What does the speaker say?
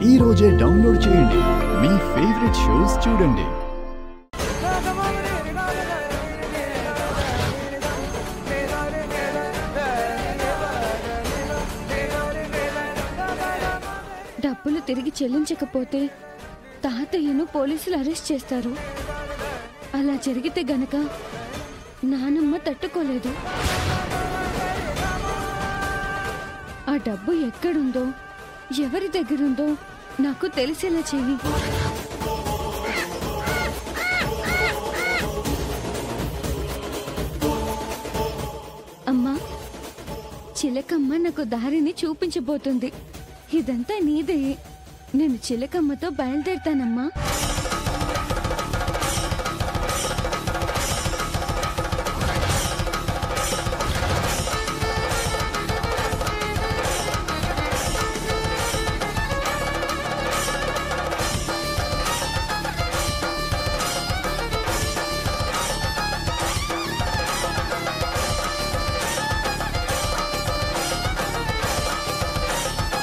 ఈ రోజే డౌన్లోడ్ చేయండి, మీ ఫేవరెట్ షోస్ చూడండి. డబ్బులు తిరిగి చెల్లించకపోతే తాతయ్యను పోలీసులు అరెస్ట్ చేస్తారు. అలా జరిగితే గనక నానమ్మ తట్టుకోలేదు. ఆ డబ్బు ఎక్కడుందో, ఎవరి దగ్గరుందో నాకు తెలిసేలా చెయ్యి. అమ్మా, చిలకమ్మ నాకు దారిని చూపించబోతుంది. ఇదంతా నీదే. నేను చిలకమ్మతో బయలుదేరుతానమ్మా.